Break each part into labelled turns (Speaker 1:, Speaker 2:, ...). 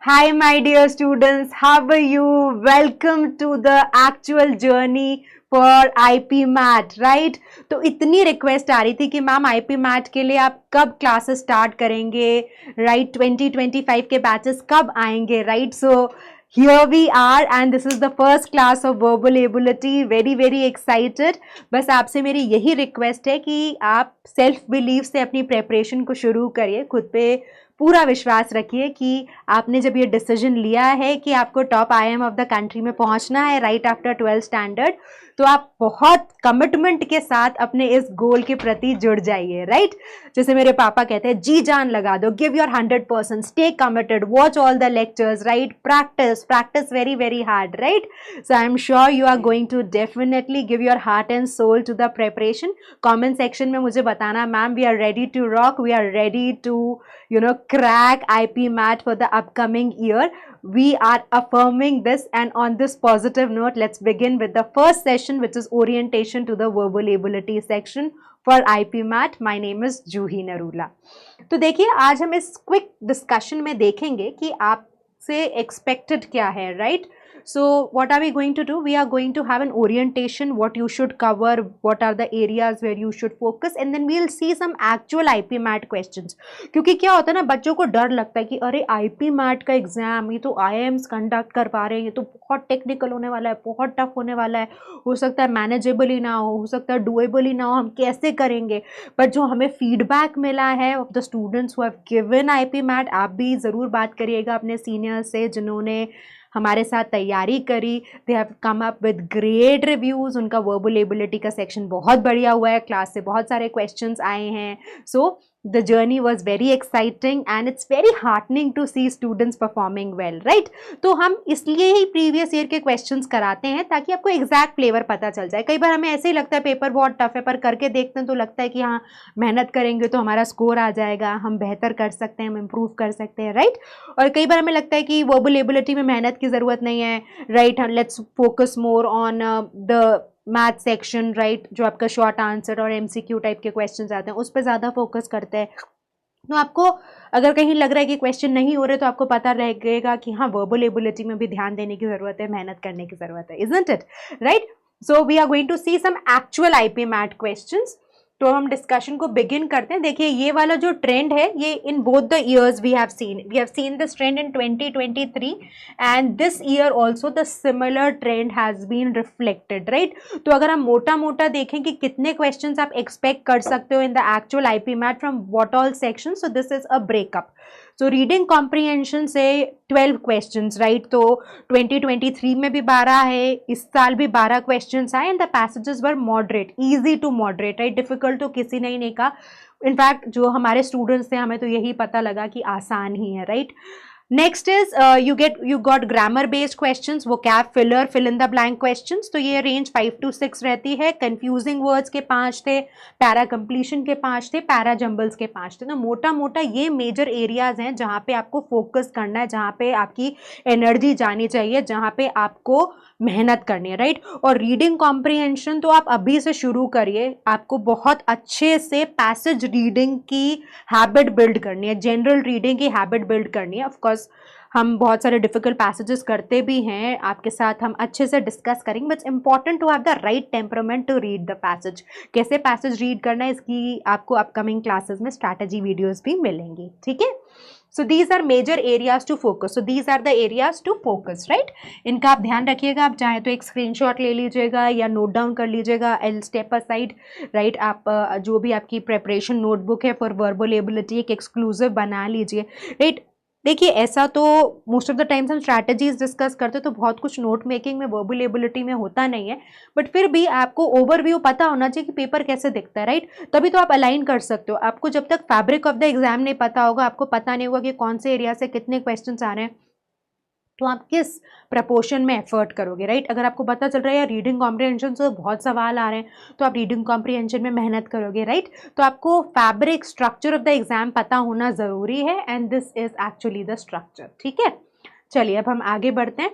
Speaker 1: Hi, my dear students. How are you? Welcome to the actual journey for IP math right. तो इतनी request आ रही थी कि ma'am IP math के लिए आप कब क्लासेस स्टार्ट करेंगे, राइट? 2025 के बैचेस कब आएंगे, right? So here we are and this is the first class of verbal ability. very excited. बस आपसे मेरी यही रिक्वेस्ट है कि आप सेल्फ बिलीव से अपनी प्रेपरेशन को शुरू करिए, खुद पे पूरा विश्वास रखिए कि आपने जब ये डिसीजन लिया है कि आपको top IIM of the country में पहुंचना है राइट आफ्टर 12 स्टैंडर्ड, तो आप बहुत कमिटमेंट के साथ अपने इस गोल के प्रति जुड़ जाइए, राइट? जैसे मेरे पापा कहते हैं, जी जान लगा दो, give your 100%, stay committed, watch all the lectures, right? Practice very hard, right? So I am sure you are going to definitely give your heart and soul to the preparation. Comment section में मुझे बताना, ma'am we are ready to rock, we are ready to crack IP math for the upcoming year. We are affirming this, and on this positive note, let's begin with the first session, which is orientation to the verbal ability section for IP math. My name is Juhi Narula. तो देखिए, आज हम इस quick discussion में देखेंगे कि आपसे expected क्या है, right? So what are we going to do? We are going to have an orientation, what you should cover, what are the areas where you should focus, and then we'll see some actual IP MAT questions. क्योंकि क्या होता है ना, बच्चों को डर लगता है कि अरे IP MAT का एग्जाम, ये तो IIMs कंडक्ट कर पा रहे हैं, ये तो बहुत टेक्निकल होने वाला है, बहुत टफ होने वाला है, हो सकता है मैनेजेबल ही ना हो सकता है डुएबल ही ना हो, हम कैसे करेंगे? बट जो हमें फीडबैक मिला है of the students who have given IP MAT, आप भी ज़रूर बात करिएगा अपने सीनियर्स से जिन्होंने हमारे साथ तैयारी करी. They have come up with great reviews. उनका वर्बल एबिलिटी का सेक्शन बहुत बढ़िया हुआ है, क्लास से बहुत सारे क्वेश्चंस आए हैं. सो the journey was very exciting and it's very heartening to see students performing well, right? तो हम इसलिए ही प्रीवियस ईयर के क्वेश्चंस कराते हैं ताकि आपको एग्जैक्ट फ्लेवर पता चल जाए. कई बार हमें ऐसे ही लगता है पेपर बहुत टफ है, पर करके देखते हैं तो लगता है कि हाँ, मेहनत करेंगे तो हमारा स्कोर आ जाएगा, हम बेहतर कर सकते हैं, हम इम्प्रूव कर सकते हैं, राइट? और कई बार हमें लगता है कि वर्बल एबिलिटी में मेहनत की ज़रूरत नहीं है, right? Let's focus more on the math section, right? जो आपका शॉर्ट आंसर और MCQ टाइप के क्वेश्चंस आते हैं उस पर ज़्यादा फोकस करते हैं. तो आपको अगर कहीं लग रहा है कि क्वेश्चन नहीं हो रहे तो आपको पता रहेगा कि हाँ, वर्बल एबिलिटी में भी ध्यान देने की ज़रूरत है, मेहनत करने की ज़रूरत है, isn't it, right? So we are going to see some actual IP math questions. तो हम डिस्कशन को बिगिन करते हैं. देखिए, ये वाला जो ट्रेंड है, ये in both the years we have seen this trend in 2023 and this year also the similar trend has been reflected, right? तो अगर हम मोटा मोटा देखें कि कितने क्वेश्चंस आप एक्सपेक्ट कर सकते हो in the actual IP math from what all section, so this is a breakup. So reading comprehension से 12 क्वेश्चंस, राइट? तो 2023 में भी 12 है, इस साल भी 12 क्वेश्चंस आए and the passages were moderate, easy to moderate, right? Difficult तो किसी ने ही नहीं कहा. इनफैक्ट जो हमारे स्टूडेंट्स थे, हमें तो यही पता लगा कि आसान ही है, right? Next is you got grammar based questions, vocab filler, fill in the blank questions. तो ये रेंज 5 to 6 रहती है. कंफ्यूजिंग वर्ड्स के 5 थे, पैरा कंप्लीशन के 5 थे, पैरा जंबल्स के 5 थे. तो मोटा मोटा ये मेजर एरियाज हैं जहाँ पे आपको फोकस करना है, जहाँ पे आपकी एनर्जी जानी चाहिए, जहाँ पे आपको मेहनत करनी है, राइट? और रीडिंग कॉम्प्रीहेंशन तो आप अभी से शुरू करिए. आपको बहुत अच्छे से पैसेज रीडिंग की हैबिट बिल्ड करनी है, जनरल रीडिंग की हैबिट बिल्ड करनी है. ऑफ कोर्स हम बहुत सारे डिफिकल्ट पैसेजेस करते भी हैं, आपके साथ हम अच्छे से डिस्कस करेंगे, but important to have the right temperament to read the passage. कैसे पैसेज रीड करना है, इसकी आपको अपकमिंग क्लासेस में स्ट्रैटेजी वीडियोस भी मिलेंगी, ठीक है? So these are major areas to focus. So these are the areas to focus, right? इनका आप ध्यान रखिएगा. आप चाहें तो एक स्क्रीनशॉट ले लीजिएगा या नोट डाउन कर लीजिएगा. I'll step aside, right? आप जो भी आपकी प्रेपरेशन नोटबुक है फॉर वर्बल एबिलिटी, एक एक्सक्लूसिव बना लीजिए, राइट? देखिए, ऐसा तो मोस्ट ऑफ द टाइम्स हम स्ट्रैटेजीज डिस्कस करते हैं तो बहुत कुछ नोट मेकिंग में, वर्बल एबिलिटी में होता नहीं है, बट फिर भी आपको ओवरव्यू पता होना चाहिए कि पेपर कैसे दिखता है, राइट? तभी तो आप अलाइन कर सकते हो. आपको जब तक फैब्रिक ऑफ द एग्जाम नहीं पता होगा, आपको पता नहीं होगा कि कौन से एरिया से कितने क्वेश्चंस आ रहे हैं, तो आप किस प्रपोर्शन में एफर्ट करोगे, राइट? अगर आपको पता चल रहा है यार रीडिंग कॉम्प्रीहेंशन से बहुत सवाल आ रहे हैं, तो आप रीडिंग कॉम्प्रीहेंशन में मेहनत करोगे, राइट? तो आपको fabric structure of the exam पता होना ज़रूरी है and this is actually the structure, ठीक है? चलिए अब हम आगे बढ़ते हैं.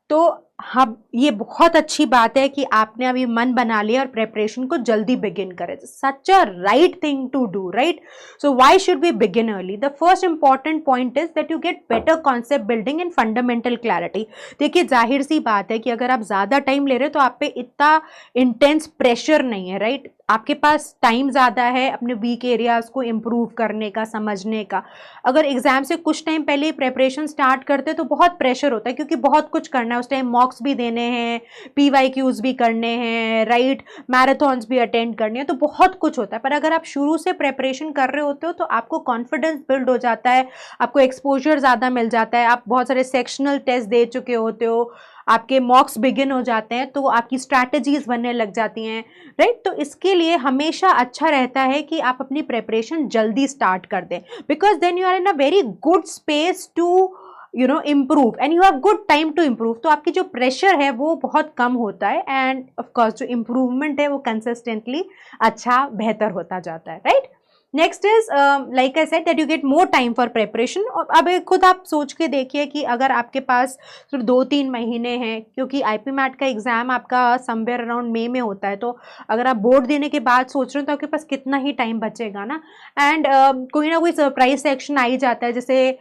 Speaker 1: तो हम, ये बहुत अच्छी बात है कि आपने अभी मन बना लिया और प्रेपरेशन को जल्दी बिगिन करें. Such a right thing to do, right? So why should we begin early? The first important point is that you get better concept building and fundamental clarity. देखिए, जाहिर सी बात है कि अगर आप ज्यादा टाइम ले रहे हो तो आप पे इतना इंटेंस प्रेशर नहीं है, राइट? आपके पास टाइम ज़्यादा है अपने वीक एरियाज को इम्प्रूव करने का, समझने का. अगर एग्जाम से कुछ टाइम पहले ही प्रेपरेशन स्टार्ट करते तो बहुत प्रेशर होता है, क्योंकि बहुत कुछ करना है उस टाइम. मॉक्स भी देने हैं, PYQs भी करने हैं, राइट? मैराथन्स भी अटेंड करने हैं, तो बहुत कुछ होता है. पर अगर आप शुरू से प्रेपरेशन कर रहे होते हो तो आपको कॉन्फिडेंस बिल्ड हो जाता है, आपको एक्सपोजर ज़्यादा मिल जाता है, आप बहुत सारे सेक्शनल टेस्ट दे चुके होते हो, आपके मॉक्स बिगिन हो जाते हैं, तो आपकी स्ट्रैटेजीज बनने लग जाती हैं, राइट? तो इसके लिए हमेशा अच्छा रहता है कि आप अपनी प्रेपरेशन जल्दी स्टार्ट कर दें, because then you are in a very good space to improve and you have good time to improve. तो आपकी जो प्रेशर है वो बहुत कम होता है, एंड ऑफ कोर्स जो इम्प्रूवमेंट है वो कंसिस्टेंटली अच्छा बेहतर होता जाता है, right? Next is like I said that you get more time for preparation. और अब खुद आप सोच के देखिए कि अगर आपके पास सिर्फ 2-3 महीने हैं, क्योंकि IP मैट का एग्जाम आपका समवेयर अराउंड मई में होता है, तो अगर आप बोर्ड देने के बाद सोच रहे हो तो आपके पास कितना ही टाइम बचेगा ना. एंड कोई ना कोई सरप्राइज सेक्शन आ ही जाता है. जैसे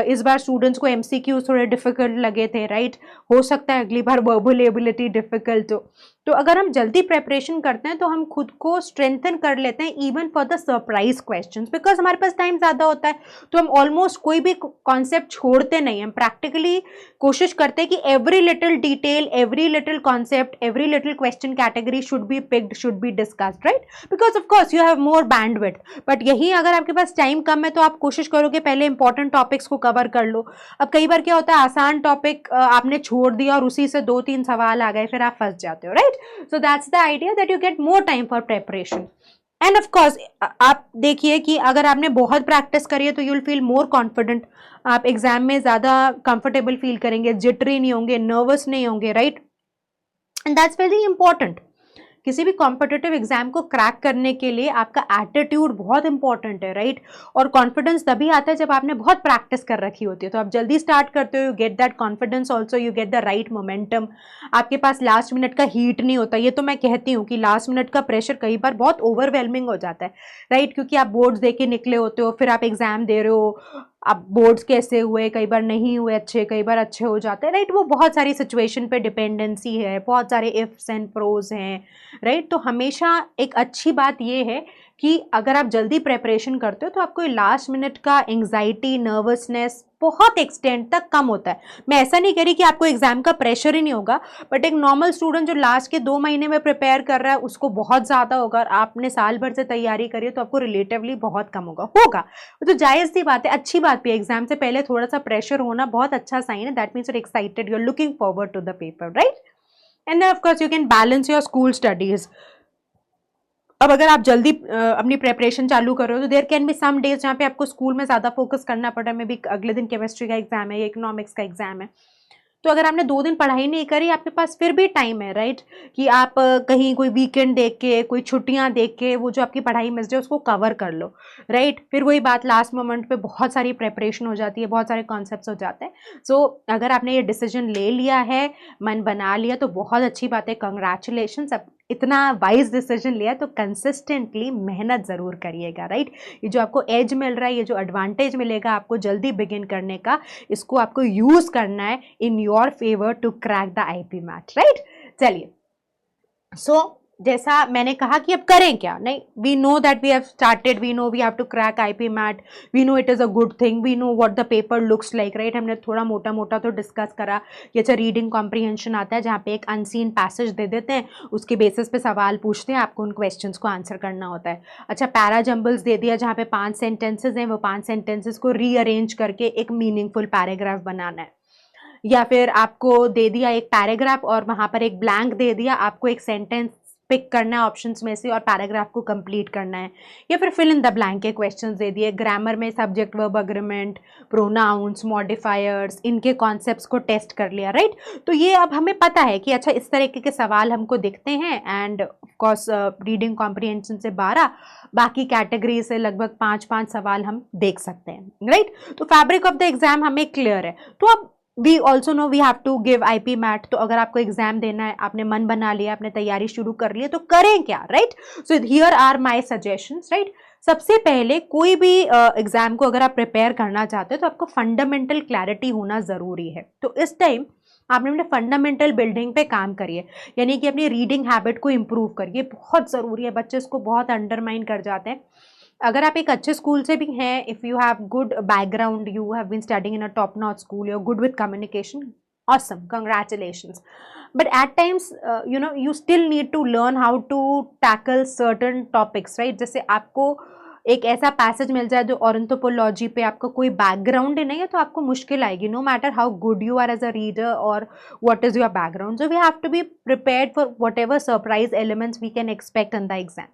Speaker 1: इस बार स्टूडेंट्स को MCQ थोड़े डिफिकल्ट लगे थे, राइट? हो सकता है अगली बार वर्बल एबिलिटी डिफिकल्ट हो. तो अगर हम जल्दी प्रेपरेशन करते हैं तो हम खुद को स्ट्रेंथन कर लेते हैं even for the surprise questions, because हमारे पास टाइम ज़्यादा होता है. तो हम ऑलमोस्ट कोई भी कॉन्सेप्ट छोड़ते नहीं. हम प्रैक्टिकली कोशिश करते हैं कि every little detail, every little concept, every little question category should be picked, should be discussed, right? Because of course you have more bandwidth. But यही अगर आपके पास टाइम कम है तो आप कोशिश करोगे पहले इंपॉर्टेंट टॉपिक्स को कवर कर लो. अब कई बार क्या होता है, आसान टॉपिक आपने छोड़ दिया और उसी से 2-3 सवाल आ गए, फिर आप फंस जाते हो, right? So that's the idea that you get more time for preparation. And of course, आप देखिए कि अगर आपने बहुत प्रैक्टिस करी है तो you'll feel more confident. आप एग्जाम में ज़्यादा कंफर्टेबल फील करेंगे, जिटरी नहीं होंगे, नर्वस नहीं होंगे, right? And that's very important. किसी भी कॉम्पिटिटिव एग्जाम को क्रैक करने के लिए आपका एटीट्यूड बहुत इंपॉर्टेंट है, राइट? और कॉन्फिडेंस तभी आता है जब आपने बहुत प्रैक्टिस कर रखी होती है. तो आप जल्दी स्टार्ट करते हो, you get that confidence, also you get the right momentum. आपके पास लास्ट मिनट का हीट नहीं होता. ये तो मैं कहती हूँ कि लास्ट मिनट का प्रेशर कई बार बहुत ओवरवेलमिंग हो जाता है, राइट? क्योंकि आप बोर्ड्स दे के निकले होते हो, फिर आप एग्जाम दे रहे हो, अब बोर्ड्स कैसे हुए, कई बार नहीं हुए अच्छे, कई बार अच्छे हो जाते हैं, राइट? वो बहुत सारी सिचुएशन पे डिपेंडेंसी है, बहुत सारे इफ्स एंड प्रोज हैं, राइट? तो हमेशा एक अच्छी बात ये है कि अगर आप जल्दी प्रेपरेशन करते हो तो आपको लास्ट मिनट का एंग्जाइटी, नर्वसनेस बहुत एक्सटेंड तक कम होता है. मैं ऐसा नहीं कह रही कि आपको एग्जाम का प्रेशर ही नहीं होगा, बट एक नॉर्मल स्टूडेंट जो लास्ट के 2 महीने में प्रिपेयर कर रहा है उसको बहुत ज़्यादा होगा, और आपने साल भर से तैयारी करी है तो आपको रिलेटिवली बहुत कम होगा. तो जायज़ सी बात है, अच्छी बात भी है. एग्जाम से पहले थोड़ा सा प्रेशर होना बहुत अच्छा साइन है. That means you are excited, you are looking forward to the paper, right? End of course you can balance your school studies. अब अगर आप जल्दी अपनी प्रेपरेशन चालू करो तो there can be some days जहाँ पे आपको स्कूल में ज़्यादा फोकस करना पड़ा. मे बी अगले दिन केमिस्ट्री का एग्जाम है या इकोनॉमिक्स का एग्जाम है, तो अगर आपने 2 दिन पढ़ाई नहीं करी, आपके पास फिर भी टाइम है, राइट? कि आप कहीं कोई वीकेंड देख के, कोई छुट्टियां देख के वो जो आपकी पढ़ाई मिस जाए उसको कवर कर लो, राइट? फिर वही बात, लास्ट मोमेंट पे बहुत सारी प्रेपरेशन हो जाती है, बहुत सारे कॉन्सेप्ट्स हो जाते हैं. सो अगर आपने ये डिसीजन ले लिया है, मन बना लिया, तो बहुत अच्छी बात है, कंग्रेचुलेशन. अब इतना वाइज डिसीजन लिया तो कंसिस्टेंटली मेहनत ज़रूर करिएगा, राइट? ये जो आपको एज मिल रहा है, ये जो एडवांटेज मिलेगा आपको जल्दी बिगिन करने का, इसको आपको यूज़ करना है in your favour to crack the IP MAT, right? चलिए, सो जैसा मैंने कहा कि अब करें क्या, नहीं, we know that we have started, we know we have to crack IP MAT, we know it is a good thing, we know what the paper looks like, right? हमने थोड़ा मोटा मोटा तो डिस्कस करा कि अच्छा रीडिंग कॉम्प्रीहेंशन आता है जहाँ पे एक अनसीन पैसेज दे देते हैं, उसके बेसिस पे सवाल पूछते हैं, आपको उन क्वेश्चंस को आंसर करना होता है. अच्छा, पैरा जम्बल्स दे दिया जहाँ पे 5 सेंटेंसेज हैं, वो 5 सेंटेंसेज को रीअरेंज करके एक मीनिंगफुल पैराग्राफ बनाना है. या फिर आपको दे दिया एक पैराग्राफ और वहाँ पर एक ब्लैंक दे दिया, आपको एक सेंटेंस पिक करना है ऑप्शंस में से और पैराग्राफ को कंप्लीट करना है. या फिर फिल इन द ब्लैंक के क्वेश्चंस दे दिए. ग्रामर में subject, verb, agreement, pronouns, modifiers, इनके कॉन्सेप्ट्स को टेस्ट कर लिया, राइट? तो ये अब हमें पता है कि अच्छा इस तरीके के सवाल हमको दिखते हैं. एंड ऑफकोर्स रीडिंग कॉम्प्रीहेंशन से 12, बाकी कैटेगरी से लगभग 5-5 सवाल हम देख सकते हैं, राइट? तो फैब्रिक ऑफ द एग्जाम हमें क्लियर है. तो अब we also know we have to give IP MAT. तो अगर आपको एग्जाम देना है, आपने मन बना लिया, आपने तैयारी शुरू कर ली है, तो करें क्या, right? So here are my suggestions, right? सबसे पहले कोई भी एग्जाम को अगर आप प्रिपेयर करना चाहते हो तो आपको फंडामेंटल क्लैरिटी होना जरूरी है। तो इस टाइम आपने अपने फंडामेंटल बिल्डिंग पे काम करिए, यानी कि अपनी रीडिंग हैबिट को इम्प्रूव करिए, बहुत ज़रूरी है। बच्चे इसको बहुत अंडरमाइन कर जाते हैं। अगर आप एक अच्छे स्कूल से भी हैं, if you have good background, you have been studying in a top notch school, you are good with communication, awesome, congratulations. But at times you still need to learn how to tackle certain topics, right? जैसे आपको एक ऐसा passage मिल जाए जो ऑर्थोपोलॉजी पे आपका कोई background ही नहीं है, तो आपको मुश्किल आएगी, no matter how good you are as a reader और what is your background. So we have to be prepared for whatever surprise elements we can expect in the exam.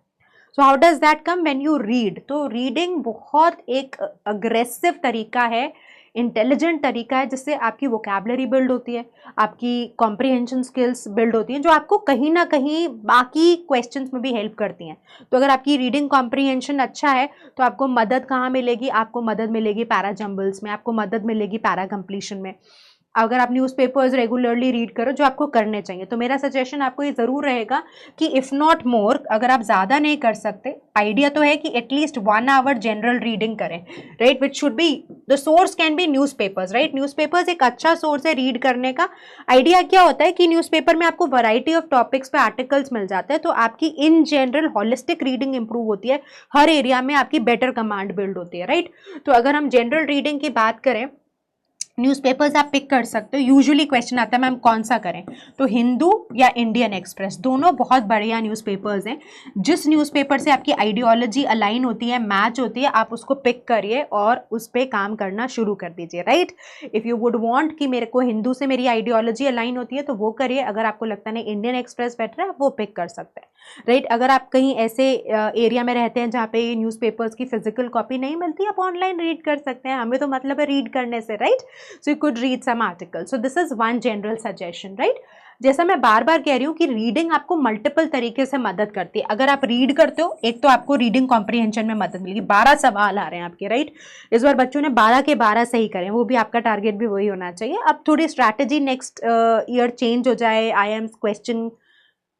Speaker 1: So how does that come? When you read. तो reading बहुत एक aggressive तरीका है, intelligent तरीका है, जिससे आपकी vocabulary build होती है, आपकी कॉम्प्रिहेंशन स्किल्स बिल्ड होती हैं, जो आपको कहीं ना कहीं बाकी क्वेश्चंस में भी हेल्प करती हैं। तो अगर आपकी रीडिंग कॉम्प्रिहेंशन अच्छा है तो आपको मदद कहाँ मिलेगी? आपको मदद मिलेगी पैरा जंबल्स में, आपको मदद मिलेगी पैरा कंप्लीशन में। अगर आप न्यूज़पेपर्स रेगुलरली रीड करो, जो आपको करने चाहिए, तो मेरा सजेशन आपको ये ज़रूर रहेगा कि इफ़ नॉट मोर, अगर आप ज़्यादा नहीं कर सकते, आइडिया तो है कि एटलीस्ट 1 आवर जनरल रीडिंग करें, right? Which should be the source can be newspapers, right? Newspapers एक अच्छा सोर्स है रीड करने का। आइडिया क्या होता है कि न्यूज़पेपर में आपको वैरायटी ऑफ टॉपिक्स पे आर्टिकल्स मिल जाते हैं, तो आपकी in general holistic reading improve होती है, हर एरिया में आपकी बेटर कमांड बिल्ड होती है, राइट? तो अगर हम जनरल रीडिंग की बात करें, न्यूज़पेपर्स आप पिक कर सकते हो। यूजुअली क्वेश्चन आता है मैम कौन सा करें, तो हिंदू या इंडियन एक्सप्रेस, दोनों बहुत बढ़िया न्यूज़पेपर्स हैं। जिस न्यूज़पेपर से आपकी आइडियोलॉजी अलाइन होती है, मैच होती है, आप उसको पिक करिए और उस पर काम करना शुरू कर दीजिए, right? If you would want कि मेरे को हिंदू से मेरी आइडियोलॉजी अलाइन होती है तो वो करिए। अगर आपको लगता नहीं इंडियन एक्सप्रेस बेटर है, वो पिक कर सकते हैं, राइट? अगर आप कहीं ऐसे एरिया में रहते हैं जहाँ पे न्यूज़पेपर्स की फिजिकल कॉपी नहीं मिलती, आप ऑनलाइन रीड कर सकते हैं, हमें तो मतलब है रीड करने से, right? So you could read some articles. So this is one general suggestion, right? जैसा मैं बार बार कह रही हूँ कि रीडिंग आपको मल्टीपल तरीके से मदद करती है। अगर आप रीड करते हो, एक तो आपको रीडिंग कॉम्प्रिहेंशन में मदद मिलेगी, 12 सवाल आ रहे हैं आपके, राइट? इस बार बच्चों ने 12 के 12 सही करें, वो भी आपका टारगेट भी वही होना चाहिए। अब थोड़ी स्ट्रैटेजी नेक्स्ट ईयर चेंज हो जाए, IIMS क्वेश्चन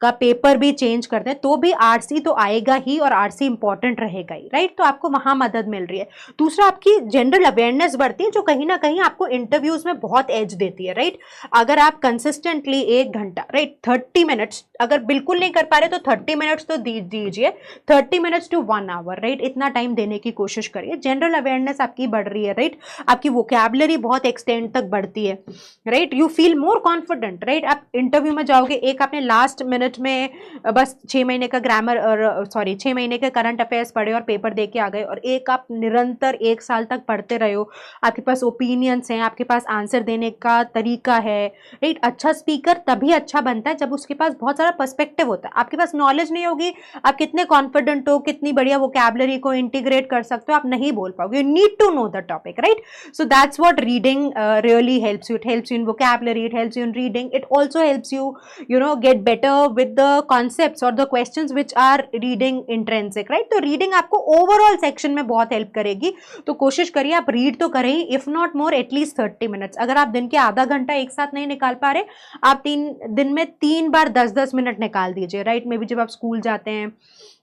Speaker 1: का पेपर भी चेंज करते हैं, तो भी RC तो आएगा ही और RC इंपॉर्टेंट रहेगा ही, राइट? तो आपको वहां मदद मिल रही है। दूसरा, आपकी जनरल अवेयरनेस बढ़ती है, जो कहीं ना कहीं आपको इंटरव्यूज में बहुत एज देती है, राइट? अगर आप कंसिस्टेंटली 1 घंटा, राइट, 30 मिनट्स, अगर बिल्कुल नहीं कर पा रहे तो 30 मिनट्स तो दीजिए, 30 मिनट्स टू 1 आवर, राइट? इतना टाइम देने की कोशिश करिए। जनरल अवेयरनेस आपकी बढ़ रही है, राइट? आपकी वोकैबुलरी बहुत एक्सटेंड तक बढ़ती है, right? You feel more confident, right? आप इंटरव्यू में जाओगे, एक आपने लास्ट मिनट में बस 6 महीने का ग्रामर और 6 महीने के करंट अफेयर्स पढ़े और पेपर दे के आ गए, और एक आप निरंतर 1 साल तक पढ़ते रहे हो, आपके पास ओपिनियंस हैं, आपके पास आंसर देने का तरीका है, राइट? अच्छा स्पीकर तभी अच्छा बनता है जब उसके पास बहुत सारा पर्सपेक्टिव होता है। आपके पास नॉलेज नहीं होगी, आप कितने कॉन्फिडेंट हो, कितनी बढ़िया वोकैबुलरी को इंटीग्रेट कर सकते हो, आप नहीं बोल पाओगे। You need to know the topic, right? So that's what reading really helps you. It helps you in vocabulary, it helps you in reading, it also helps you get better with the concepts or the questions which are reading intrinsic, right? तो reading आपको overall section में बहुत help करेगी। तो कोशिश करिए आप read तो करें ही, if not more at least 30 minutes. अगर आप दिन के आधा घंटा एक साथ नहीं निकाल पा रहे, आप दिन में 3 बार 10-10 मिनट निकाल दीजिए, राइट? मे बी जब आप स्कूल जाते हैं,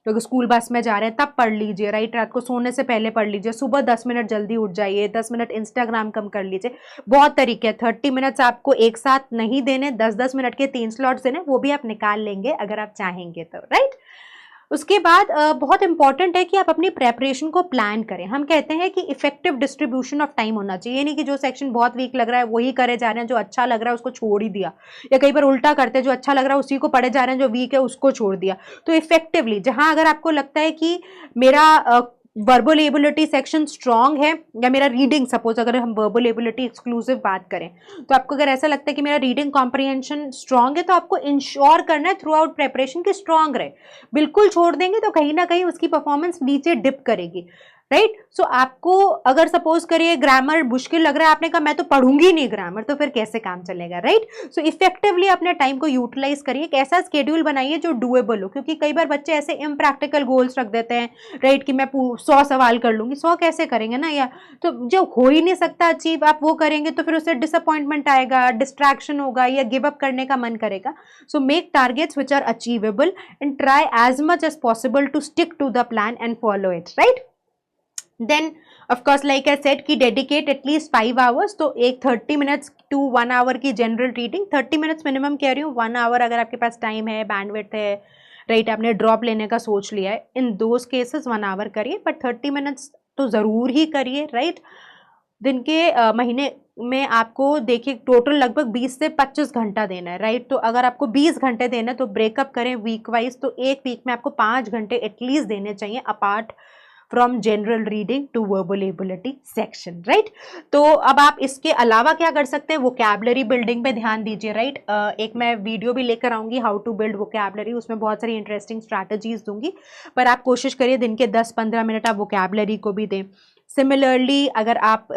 Speaker 1: तो स्कूल बस में जा रहे हैं, तब पढ़ लीजिए, राइट? रात को सोने से पहले पढ़ लीजिए, सुबह 10 मिनट जल्दी उठ जाइए, 10 मिनट इंस्टाग्राम कम कर लीजिए। बहुत तरीके हैं। 30 मिनट्स आपको एक साथ नहीं देने, 10-10 मिनट के 3 स्लॉट्स देने, वो भी आप निकाल लेंगे अगर आप चाहेंगे तो, राइट? उसके बाद बहुत इंपॉर्टेंट है कि आप अपनी प्रेपरेशन को प्लान करें। हम कहते हैं कि इफेक्टिव डिस्ट्रीब्यूशन ऑफ टाइम होना चाहिए, ये नहीं कि जो सेक्शन बहुत वीक लग रहा है वही करे जा रहे हैं, जो अच्छा लग रहा है उसको छोड़ ही दिया, या कई बार उल्टा करते हैं, जो अच्छा लग रहा है उसी को पढ़े जा रहे हैं, जो वीक है उसको छोड़ दिया। तो इफेक्टिवली, जहां अगर आपको लगता है कि मेरा वर्बल एबिलिटी सेक्शन स्ट्रांग है, या मेरा रीडिंग, सपोज अगर हम वर्बल एबिलिटी एक्सक्लूसिव बात करें, तो आपको अगर ऐसा लगता है कि मेरा रीडिंग कॉम्प्रिहेंशन स्ट्रांग है, तो आपको इंश्योर करना है थ्रू आउट प्रेपरेशन की स्ट्रांग रहे। बिल्कुल छोड़ देंगे तो कहीं ना कहीं उसकी परफॉर्मेंस नीचे डिप करेगी। राइट। सो आपको अगर सपोज करिए ग्रामर मुश्किल लग रहा है, आपने कहा मैं तो पढ़ूंगी नहीं ग्रामर, तो फिर कैसे काम चलेगा, राइट। सो इफेक्टिवली अपने टाइम को यूटिलाइज करिए, एक ऐसा स्केड्यूल बनाइए जो डुएबल हो, क्योंकि कई बार बच्चे ऐसे इम्प्रैक्टिकल गोल्स रख देते हैं, राइट, कि मैं 100 सवाल कर लूंगी, 100 कैसे करेंगे ना, या तो जो हो ही नहीं सकता अचीव आप वो करेंगे तो फिर उससे डिसअपॉइंटमेंट आएगा, डिस्ट्रैक्शन होगा या गिव अप करने का मन करेगा। So make targets which are achievable and try as much as possible to stick to the plan and follow it, right. Then of course like I said कि dedicate at least 5 hours, तो एक 30 minutes to 1 hour की general reading, 30 minutes minimum कह रही हूँ, 1 hour अगर आपके पास time है, बैंडविड्थ है, राइट, आपने ड्रॉप लेने का सोच लिया है, इन दोज केसेस 1 hour करिए, बट 30 minutes तो ज़रूर ही करिए, राइट। दिन के महीने में आपको देखिए टोटल लगभग 20 से 25 घंटा देना है, राइट। तो अगर आपको 20 घंटे देना है तो ब्रेकअप करें वीक वाइज, तो एक वीक में आपको 5 घंटे एटलीस्ट देने चाहिए apart from general reading to verbal ability section, right. तो अब आप इसके अलावा क्या कर सकते हैं, वोकैबुलरी बिल्डिंग पे ध्यान दीजिए, राइट। एक मैं वीडियो भी लेकर आऊंगी हाउ टू बिल्ड वोकैबुलरी, उसमें बहुत सारी इंटरेस्टिंग स्ट्रैटेजीज दूंगी, पर आप कोशिश करिए दिन के 10-15 मिनट आप वोकैबुलरी को भी दें। सिमिलरली अगर आप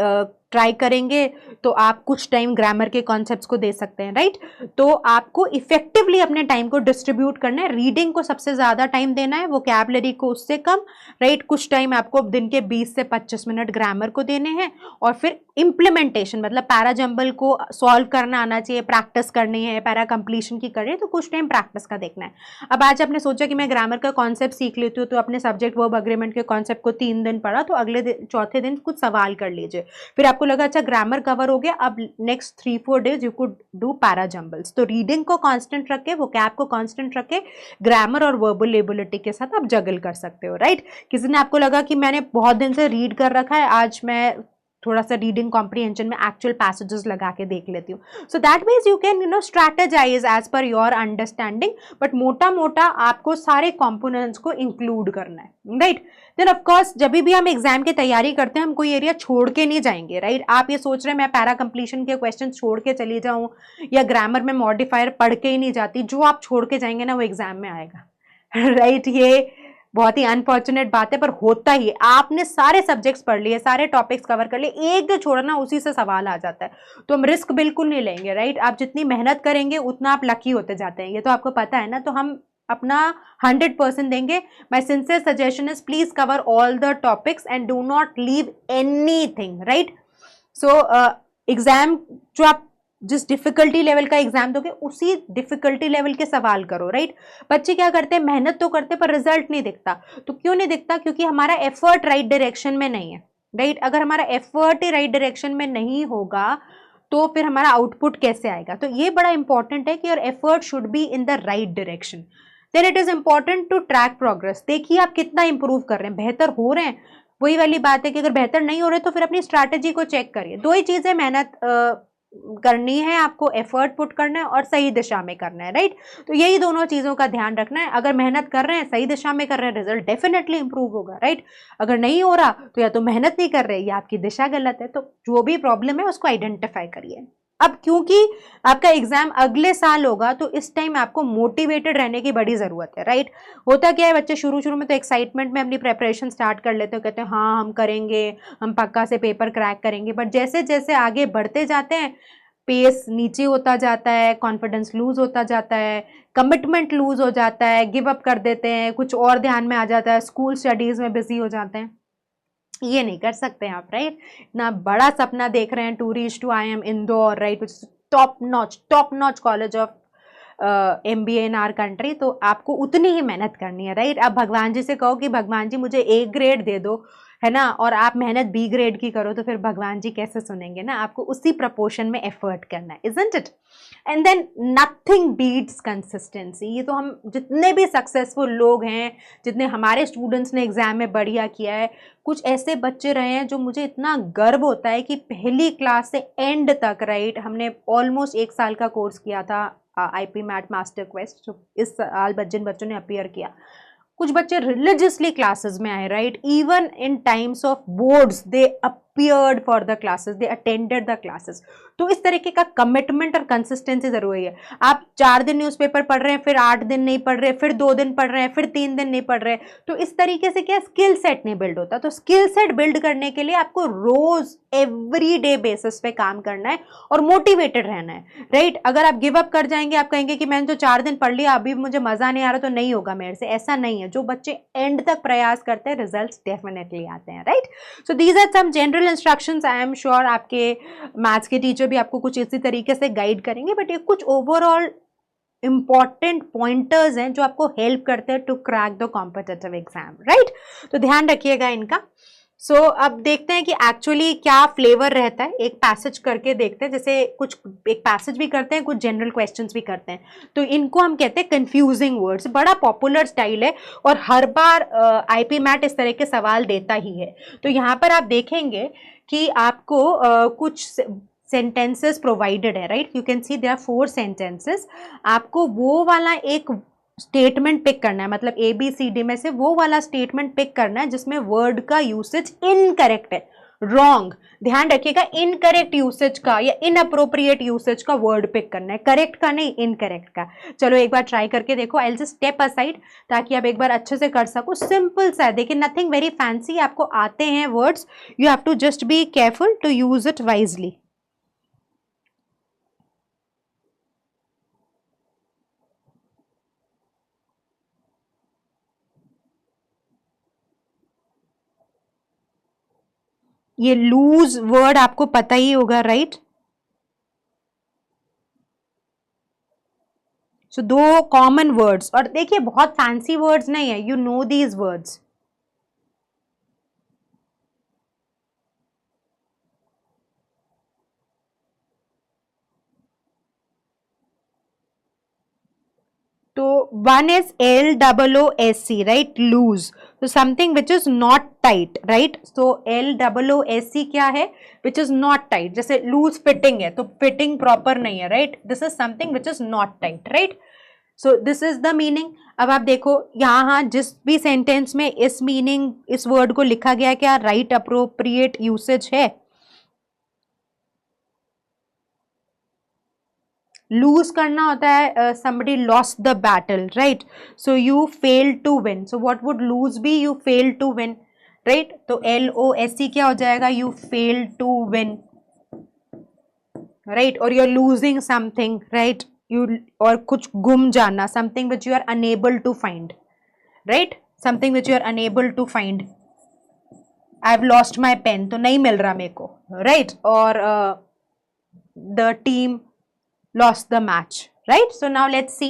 Speaker 1: ट्राई करेंगे तो आप कुछ टाइम ग्रामर के कॉन्सेप्ट्स को दे सकते हैं, राइट। तो आपको इफेक्टिवली अपने टाइम को डिस्ट्रीब्यूट करना है, रीडिंग को सबसे ज़्यादा टाइम देना है, वोकैबुलरी को उससे कम, राइट। कुछ टाइम आपको दिन के 20 से 25 मिनट ग्रामर को देने हैं, और फिर इम्प्लीमेंटेशन मतलब पैरा जंबल को सॉल्व करना आना चाहिए, प्रैक्टिस करनी है, पैरा कंप्लीशन की करनी है, तो कुछ टाइम प्रैक्टिस का देखना है। अब आज आपने सोचा कि मैं ग्रामर का कॉन्सेप्ट सीख लेती हूँ, तो अपने सब्जेक्ट वर्ब अग्रीमेंट के कॉन्सेप्ट को 3 दिन पढ़ा, तो अगले चौथे दिन कुछ सवाल कर लीजिए, फिर आपको लगा अच्छा ग्रामर कवर हो गया, अब next 3-4 days you could do para jumbles. तो रीडिंग को कांस्टेंट रखे, वोकैब को कांस्टेंट रखे, ग्रामर और वर्बल एबिलिटी के साथ आप जगल कर सकते हो, राइट। किसी ने आपको लगा कि मैंने बहुत दिन से रीड कर रखा है, आज मैं थोड़ा सा रीडिंग कॉम्प्रिहेंशन में एक्चुअल पैसेजेस लगा के देख लेती हूँ, so that means you can strategize as per your understanding, but मोटा मोटा आपको सारे कॉम्पोनेंट्स को इंक्लूड करना है, राइट। देन ऑफ कोर्स जब भी हम एग्जाम की तैयारी करते हैं हम कोई एरिया छोड़ के नहीं जाएंगे, राइट। आप ये सोच रहे हैं मैं पैरा कंप्लीशन के क्वेश्चन छोड़ के चली जाऊं या ग्रामर में मॉडिफायर पढ़ के ही नहीं जाती, जो आप छोड़ के जाएंगे ना वो एग्जाम में आएगा, राइट। ये बहुत ही अनफॉर्चुनेट बात है, पर होता ही है। आपने सारे सब्जेक्ट्स पढ़ लिए, सारे टॉपिक्स कवर कर लिए, एक जो छोड़ना उसी से सवाल आ जाता है, तो हम रिस्क बिल्कुल नहीं लेंगे, राइट। आप जितनी मेहनत करेंगे उतना आप लकी होते जाते हैं, ये तो आपको पता है ना, तो हम अपना 100% देंगे। My sincere suggestion is please cover all the topics and do not leave anything, right. So exam जो आप जिस डिफिकल्टी लेवल का एग्जाम दोगे उसी डिफिकल्टी लेवल के सवाल करो, राइट। बच्चे क्या करते हैं, मेहनत तो करते पर रिजल्ट नहीं दिखता, तो क्यों नहीं दिखता, क्योंकि हमारा एफर्ट राइट डायरेक्शन में नहीं है, राइट। अगर हमारा एफर्ट ही राइट डायरेक्शन में नहीं होगा तो फिर हमारा आउटपुट कैसे आएगा। तो ये बड़ा इंपॉर्टेंट है कि your effort should be in the right direction. Then it is important to track progress, देखिए आप कितना इंप्रूव कर रहे हैं, बेहतर हो रहे हैं। वही वाली बात है कि अगर बेहतर नहीं हो रहे तो फिर अपनी स्ट्रैटेजी को चेक करिए। दो ही चीजें मेहनत करनी है आपको, एफर्ट पुट करना है और सही दिशा में करना है, राइट। तो यही दोनों चीजों का ध्यान रखना है। अगर मेहनत कर रहे हैं, सही दिशा में कर रहे हैं, रिजल्ट डेफिनेटली इंप्रूव होगा, राइट। अगर नहीं हो रहा तो या तो मेहनत नहीं कर रहे या आपकी दिशा गलत है। तो जो भी प्रॉब्लम है उसको आइडेंटिफाई करिए। अब क्योंकि आपका एग्जाम अगले साल होगा तो इस टाइम आपको मोटिवेटेड रहने की बड़ी ज़रूरत है, राइट। होता क्या है, बच्चे शुरू शुरू में तो एक्साइटमेंट में अपनी प्रेपरेशन स्टार्ट कर लेते हैं, कहते हैं हाँ हम करेंगे, हम पक्का से पेपर क्रैक करेंगे, बट जैसे जैसे आगे बढ़ते जाते हैं पेस नीचे होता जाता है, कॉन्फिडेंस लूज होता जाता है, कमिटमेंट लूज हो जाता है, गिव अप कर देते हैं, कुछ और ध्यान में आ जाता है, स्कूल स्टडीज़ में बिजी हो जाते हैं। ये नहीं कर सकते आप, राइट। ना बड़ा सपना देख रहे हैं to reach to IIM Indore, right, which is top notch college of MBA in our country, तो आपको उतनी ही मेहनत करनी है, राइट। आप भगवान जी से कहो कि भगवान जी मुझे A ग्रेड दे दो, है ना, और आप मेहनत B ग्रेड की करो, तो फिर भगवान जी कैसे सुनेंगे ना। आपको उसी प्रपोर्शन में एफर्ट करना है, isn't it. And then nothing beats consistency. ये तो हम जितने भी सक्सेसफुल लोग हैं, जितने हमारे स्टूडेंट्स ने एग्जाम में बढ़िया किया है, कुछ ऐसे बच्चे रहे हैं जो मुझे इतना गर्व होता है कि पहली क्लास से एंड तक, राइट, हमने ऑलमोस्ट 1 साल का कोर्स किया था IP मैट मास्टर क्वेस्ट, जो इस साल जिन बच्चों ने अपीयर किया। कुछ बच्चे रिलीजियसली क्लासेस में आए, right, even in times of boards they appeared for the classes, they attended the classes. तो इस तरीके का कमिटमेंट और कंसिस्टेंसी जरूरी है. आप 4 दिन न्यूज़पेपर पढ़ रहे हैं, फिर 8 दिन नहीं पढ़ रहे, फिर 2 दिन पढ़ रहे हैं, फिर 3 दिन नहीं पढ़ रहे, तो इस तरीके से क्या स्किल सेट नहीं बिल्ड होता. तो स्किल सेट बिल्ड करने के लिए आपको रोज एवरी डे बेसिस पे काम करना है और मोटिवेटेड रहना है, राइट. अगर आप गिव अप कर जाएंगे, आप कहेंगे कि मैंने तो 4 दिन पढ़ लिया, अभी मुझे मजा नहीं आ रहा, तो नहीं होगा मेरे से. ऐसा नहीं है. जो बच्चे एंड तक प्रयास करते हैं, रिजल्ट्स डेफिनेटली आते हैं, right. So these are some general instructions. I am sure आपके मैथ्स के टीचर भी आपको कुछ इसी तरीके से गाइड करेंगे, बट ये कुछ ओवरऑल इंपॉर्टेंट पॉइंटर्स हैं जो आपको हेल्प करते हैं to crack the competitive exam, right. तो ध्यान रखिएगा इनका. सो अब देखते हैं कि एक्चुअली क्या फ्लेवर रहता है. एक पैसेज करके देखते हैं, जैसे कुछ एक पैसेज भी करते हैं, कुछ जनरल क्वेश्चंस भी करते हैं. तो इनको हम कहते हैं कंफ्यूजिंग वर्ड्स. बड़ा पॉपुलर स्टाइल है और हर बार आईपी मैट इस तरह के सवाल देता ही है. तो यहाँ पर आप देखेंगे कि आपको कुछ सेंटेंसेस प्रोवाइडेड है, right. You can see there are 4 sentences. आपको वो वाला एक स्टेटमेंट पिक करना है, मतलब ABCD में से वो वाला स्टेटमेंट पिक करना है जिसमें वर्ड का यूसेज इनकरेक्ट है, रॉन्ग. ध्यान रखिएगा, इनकरेक्ट यूसेज का या इनअप्रोप्रिएट यूसेज का वर्ड पिक करना है, करेक्ट का नहीं, इनकरेक्ट का. चलो एक बार ट्राई करके देखो. I will just step aside ताकि आप एक बार अच्छे से कर सको. सिंपल सा है, देखिए, नथिंग वेरी फैंसी. आपको आते हैं words, you have to just be careful to use it wisely. ये लूज वर्ड आपको पता ही होगा, राइट. सो 2 कॉमन वर्ड्स, और देखिए बहुत फैंसी वर्ड्स नहीं है, यू नो दीज वर्ड्स. तो one is LOOSE, right? Loose. So something which is not tight, right? So LOOSE क्या है? Which is not tight. जैसे loose fitting है, तो fitting proper नहीं है, right? This is something which is not tight, right? So this is the meaning. अब आप देखो यहाँ जिस भी सेंटेंस में इस मीनिंग, इस वर्ड को लिखा गया है, क्या राइट अप्रोप्रिएट यूसेज है? लूज करना होता है somebody lost the battle, right? So you failed to win. So what would lose be? You failed to win, right? तो LOSE क्या हो जाएगा? You failed to win, right? or you're losing something, right? और कुछ गुम जाना, something which you are unable to find, right? something which you are unable to find. I've lost my pen, तो नहीं मिल रहा मेरे को, right? और the team lost the match, right? So now let's see.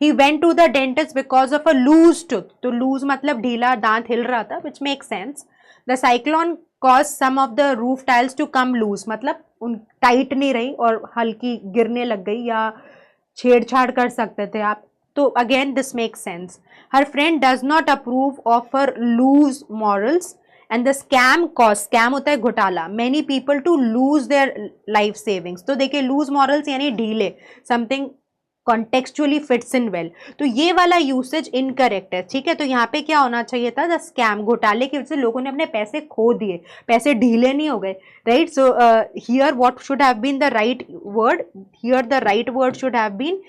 Speaker 1: He went to the dentist because of a loose tooth. तो loose मतलब ढीला, दांत हिल रहा था, which makes sense. The cyclone caused some of the roof tiles to come loose. मतलब उन tight नहीं रही और हल्की गिरने लग गई, या छेड़छाड़ कर सकते थे आप. तो again this makes sense. Her friend does not approve of her loose morals. And the scam caused, scam होता है घोटाला, many people to lose their life savings. तो देखिए lose morals यानी ढीले, something contextually fits in well. तो ये वाला यूसेज इनकरेक्ट है, ठीक है. तो यहाँ पे क्या होना चाहिए था? द स्कैम, घोटाले की वजह से लोगों ने अपने पैसे खो दिए, पैसे ढीले नहीं हो गए, right. So here what should have been the right word? Here the right word should have been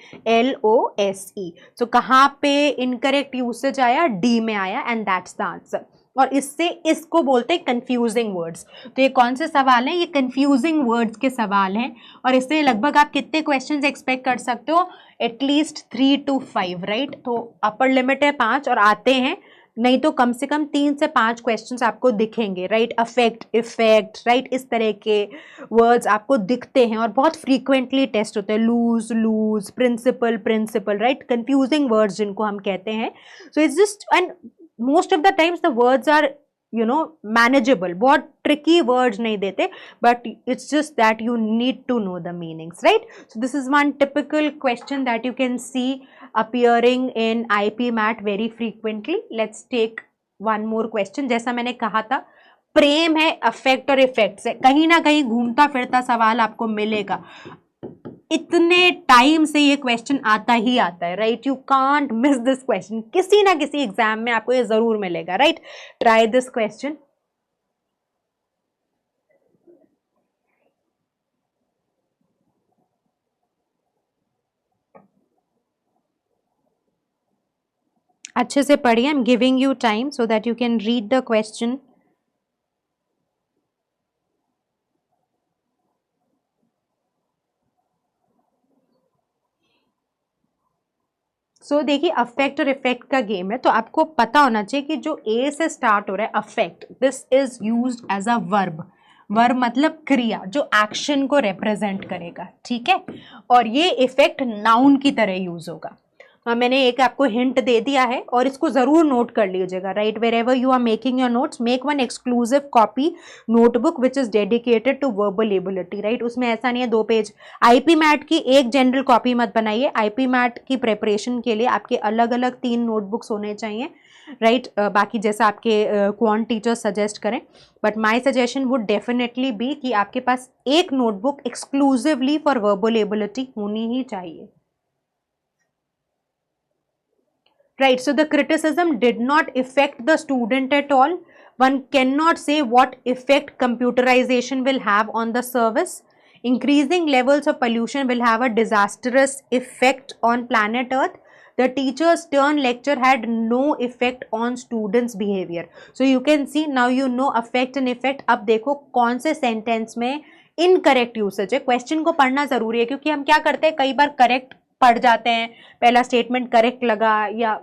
Speaker 1: LOSE. So कहाँ पे इनकरेक्ट यूसेज आया? डी में आया, एंड दैट्स द आंसर. और इससे इसको बोलते हैं कंफ्यूजिंग वर्ड्स. तो ये कौन से सवाल हैं? ये कंफ्यूजिंग वर्ड्स के सवाल हैं. और इससे लगभग आप कितने क्वेश्चंस एक्सपेक्ट कर सकते हो? At least 3 to 5, right. तो अपर लिमिट है 5 और आते हैं, नहीं तो कम से कम 3 से 5 क्वेश्चंस आपको दिखेंगे, राइट. अफेक्ट, इफेक्ट, राइट, इस तरह के वर्ड्स आपको दिखते हैं और बहुत फ्रीक्वेंटली टेस्ट होते हैं. Loose, lose, principal, principle, right. Confusing words जिनको हम कहते हैं. So it's just, and most of the times the words are, you know, manageable. बहुत tricky words नहीं देते, but it's just that you need to know the meanings, right? So this is one typical question that you can see appearing in IP Mat very frequently. Let's take one more question. जैसा मैंने कहा था, प्रेम है affect और effect से, कहीं ना कहीं घूमता फिरता सवाल आपको मिलेगा. इतने टाइम से ये क्वेश्चन आता ही आता है, right. You can't miss this question. किसी ना किसी एग्जाम में आपको ये जरूर मिलेगा, राइट. Try this question. अच्छे से पढ़िए. I am giving you time so that you can read the question. So देखिए, अफेक्ट और इफेक्ट का गेम है, तो आपको पता होना चाहिए कि जो ए से स्टार्ट हो रहा है affect, this is used as a verb. Verb मतलब क्रिया जो एक्शन को रिप्रेजेंट करेगा, ठीक है. और ये इफेक्ट नाउन की तरह यूज होगा. मैंने एक आपको हिंट दे दिया है और इसको जरूर नोट कर लीजिएगा. Right, wherever you are making your notes, make one exclusive copy notebook which is dedicated to verbal ability. Right, उसमें ऐसा नहीं है 2 पेज. आईपी मैट की एक जनरल कॉपी मत बनाइए. आईपी मैट की प्रिपरेशन के लिए आपके अलग अलग 3 नोटबुक्स होने चाहिए. राइट, बाकी जैसा आपके क्वांट टीचर सजेस्ट करें, but my suggestion would definitely be कि आपके पास एक notebook exclusively for verbal ability होनी ही चाहिए. Right, so the criticism did not affect the student at all. One cannot say what effect computerization will have on the service. Increasing levels of pollution will have a disastrous effect on planet Earth. The teacher's turn lecture had no effect on students' behavior. So you can see now you know effect and effect. अब देखो कौन से sentence में incorrect usage है. Question को पढ़ना जरूरी है क्योंकि हम क्या करते हैं, कई बार करेक्ट पढ़ जाते हैं, पहला स्टेटमेंट करेक्ट लगा या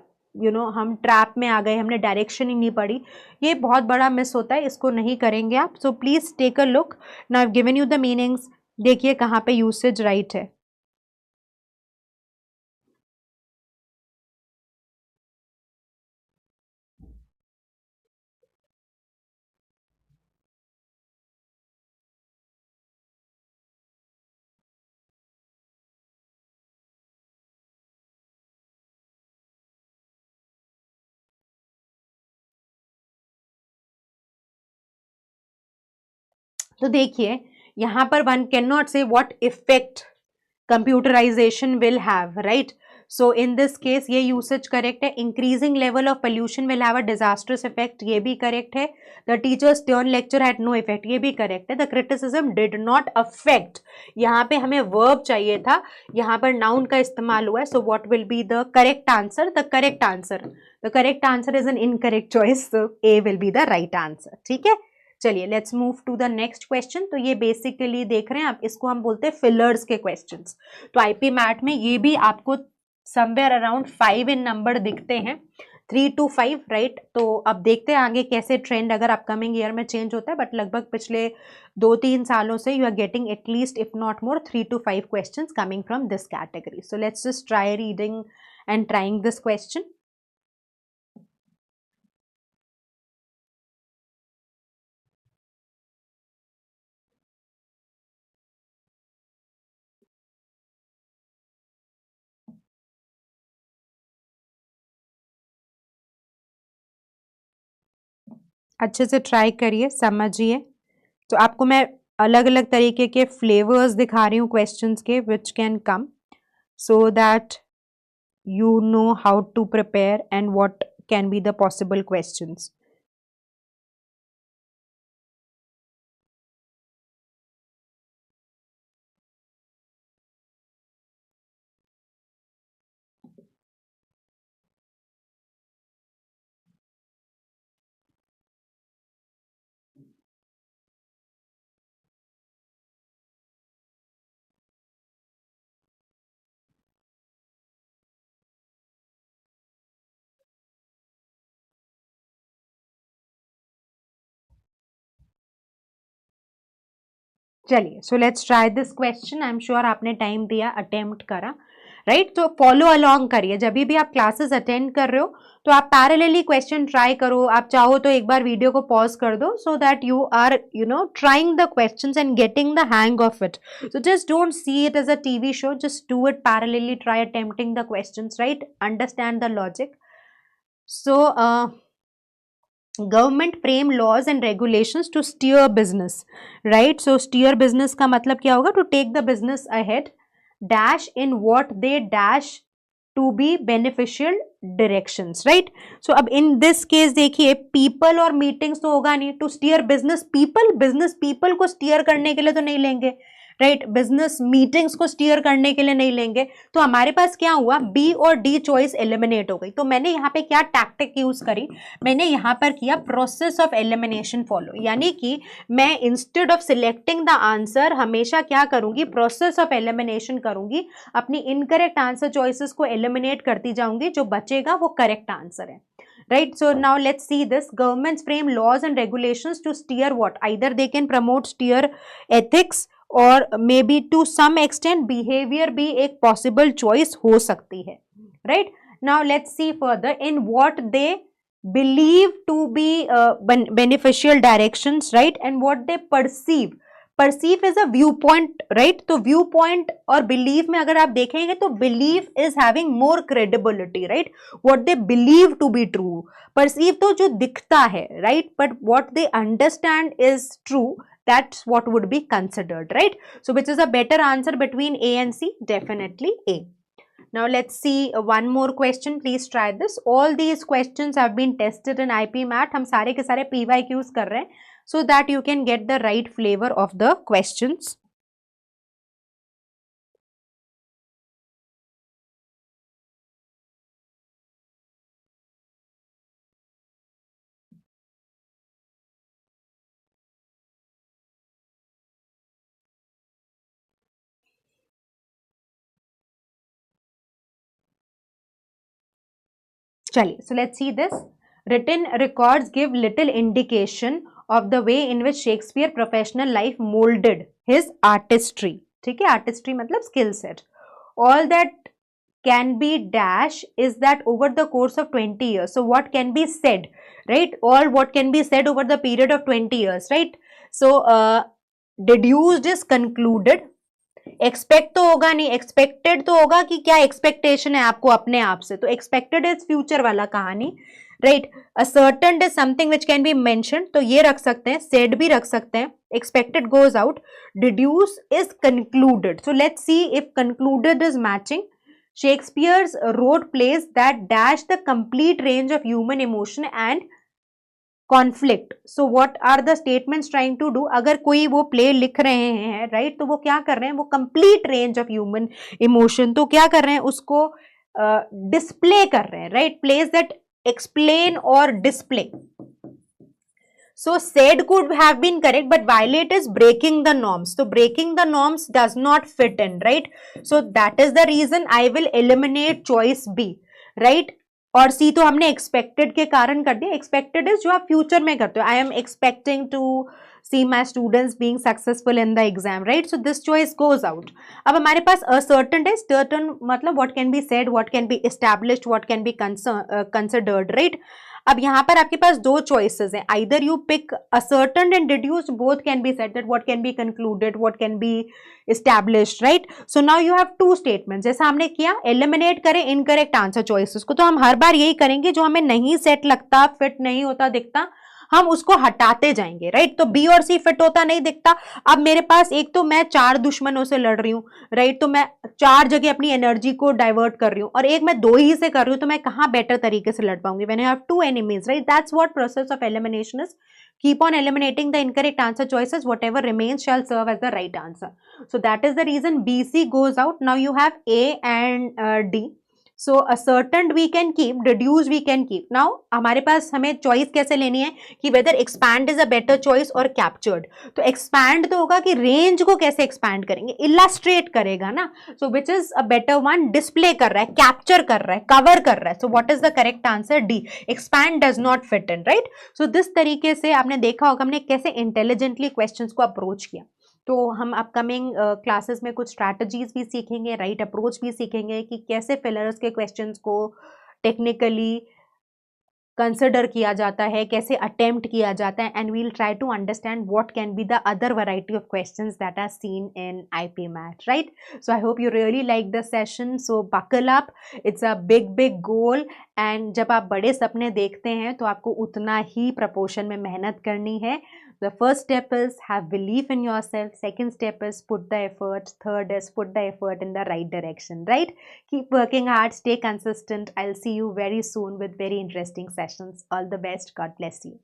Speaker 1: हम ट्रैप में आ गए, हमने डायरेक्शन ही नहीं पढ़ी. ये बहुत बड़ा मिस होता है, इसको नहीं करेंगे आप. So please take a look. Now I have given you the meanings. देखिए कहाँ पे यूसेज राइट है. तो देखिए यहाँ पर one can not say what effect computerization will have. Right, so in this case ये यूसेज करेक्ट है. Increasing level of pollution will have a disasters effect, ये भी करेक्ट है. The teachers turn lecture had no effect, ये भी correct है. The criticism did not affect, यहाँ पे हमें वर्ब चाहिए था, यहाँ पर नाउन का इस्तेमाल हुआ है. So what will be the correct answer? The correct answer is an incorrect choice, so A will be the right answer. ठीक है, चलिए let's move to the next question. तो ये बेसिकली देख रहे हैं आप, इसको हम बोलते हैं फिलर्स के क्वेश्चंस. तो आईपी मैट में ये भी आपको समवेयर अराउंड 5 इन नंबर दिखते हैं, 3 to 5. राइट, तो अब देखते हैं आगे कैसे ट्रेंड अगर अपकमिंग ईयर में चेंज होता है. बट लगभग पिछले 2-3 सालों से you are getting at least if not more 3 to 5 questions coming from this category. So let's just try reading and trying this question. अच्छे से ट्राई करिए, समझिए. तो आपको मैं अलग अलग तरीके के फ्लेवर्स दिखा रही हूँ क्वेश्चंस के which can come, so that you know how to prepare and what can be the possible questions. चलिए, so let's try this question. I am sure आपने टाइम दिया, अटेम्प्ट करा. राइट, तो फॉलो अलोंग करिए. जब भी आप क्लासेस अटेंड कर रहे हो तो आप पैरेलली क्वेश्चन ट्राई करो. आप चाहो तो एक बार वीडियो को पॉज कर दो so that you are trying the questions and getting the hang of it. So just don't see it as a TV show, just do it parallelly, try attempting the questions. Right, understand the logic. So government frame laws and regulations to steer business. Right, so steer business का मतलब क्या होगा? To take the business ahead dash in what they dash to be beneficial directions. Right, सो अब इन this case देखिए people और meetings तो होगा नहीं. टू स्टीयर बिजनेस पीपल को स्टीयर करने के लिए तो नहीं लेंगे. राइट, बिजनेस मीटिंग्स को स्टीयर करने के लिए नहीं लेंगे, तो हमारे पास क्या हुआ, बी और डी चॉइस एलिमिनेट हो गई। तो मैंने यहाँ पे क्या टैक्टिक यूज करी, मैंने यहाँ पर किया प्रोसेस ऑफ एलिमिनेशन फॉलो, यानी कि मैं instead of selecting the answer हमेशा क्या करूंगी, प्रोसेस ऑफ एलिमिनेशन करूंगी, अपनी इनकरेक्ट आंसर चॉइसेस को एलिमिनेट करती जाऊंगी, जो बचेगा वो करेक्ट आंसर है। Right, so now let's see this. Governments frame laws and regulations to steer what, either they can promote steer ethics or maybe to some extent behavior भी एक possible choice हो सकती है, right? Now let's see further in what they believe to be beneficial directions, right? And what they perceive is a view point, right? तो view point और believe में अगर आप देखेंगे तो believe is having more credibility, right? What they believe to be true, perceive तो जो दिखता है, right? But what they understand is true, that's what would be considered, right? So which is a better answer between A and C? Definitely A. Now let's see one more question. Please try this. All these questions have been tested in IP Math. हम सारे के सारे PYQs कर रहे हैं so that you can get the right flavor of the questions. चलिए, so let's see this. Written records give little indication of the way in which Shakespeare professional life molded his artistry. ठीक है, artistry मतलब skill set. All that can be dash is that over the course of 20 years. So what can be said, right? Or what can be said over the period of 20 years, right? So deduced is concluded. Expect तो होगा नहीं, expected तो होगा कि क्या expectation है आपको अपने आप से, तो एक्सपेक्टेड इज फ्यूचर वाला कहानी, right? Ascertained is something which can be mentioned, तो ये रख सकते हैं, सेड भी रख सकते हैं, expected goes out, deduce is concluded. So let's see if concluded is matching. Shakespeare's wrote plays that dash the complete range of human emotion and conflict. So what are the statements trying to do, अगर कोई वो play लिख रहे हैं, right, तो वो क्या कर रहे हैं, वो complete range of human emotion, तो क्या कर रहे हैं, उसको डिस्प्ले कर रहे हैं, राइट? प्लेस दैट एक्सप्लेन और display. So said could have been correct, but violate is breaking the norms. So breaking the norms does not fit in, right? So that is the reason I will eliminate choice B, right? और सी तो हमने expected के कारण कर दिया. Expected is जो आप future में करते हो. I am expecting to see my students being successful in the exam, right? So this choice goes out. अब हमारे पास असर्टेन है. सर्टेन मतलब what can be said, what can be established, what can be considered, right? अब यहाँ पर आपके पास दो चॉइसेस हैं. Either you pick ascertain and deduced, both can be said, that what can be concluded, what can be established, right? So now you have two statements. जैसा हमने किया, eliminate करें incorrect answer choices को, तो हम हर बार यही करेंगे, जो हमें नहीं सेट लगता, फिट नहीं होता दिखता, हम उसको हटाते जाएंगे, राइट? तो बी और सी फिट होता नहीं दिखता. अब मेरे पास एक तो मैं 4 दुश्मनों से लड़ रही हूँ, राइट? तो मैं 4 जगह अपनी एनर्जी को डाइवर्ट कर रही हूँ, और एक मैं 2 ही से कर रही हूँ, तो मैं कहाँ बेटर तरीके से लड़ पाऊंगी? When you have 2 enemies, right? That's what process of elimination is. Keep on eliminating the incorrect answer choices. Whatever remains shall serve as the right answer. So that is the reason BC goes out. Now you have A and D. So ascertained we can keep, deduced we can keep. Now हमारे पास हमें choice कैसे लेनी है कि whether expand is a better choice or captured. तो expand तो होगा कि range को कैसे expand करेंगे, illustrate करेगा ना. So which is a better one? Display कर रहा है, capture कर रहा है, cover कर रहा है. So what is the correct answer? D. Expand does not fit in, right? So this तरीके से आपने देखा होगा हमने कैसे intelligently questions को approach किया. तो हम अपकमिंग क्लासेस में कुछ स्ट्रैटेजीज भी सीखेंगे, राइट अप्रोच भी सीखेंगे कि कैसे फिलर्स के क्वेश्चंस को टेक्निकली कंसिडर किया जाता है, कैसे अटेम्प्ट किया जाता है, and we'll try to understand what can be the other variety of questions that are seen in IP math, right? So I hope you really like the session. So buckle up, it's a big goal, and जब आप बड़े सपने देखते हैं तो आपको उतना ही proportion में मेहनत करनी है. The first step is have belief in yourself. Second step is put the effort. Third is put the effort in the right direction, right? Keep working hard, stay consistent. I'll see you very soon with very interesting sessions. All the best. God bless you.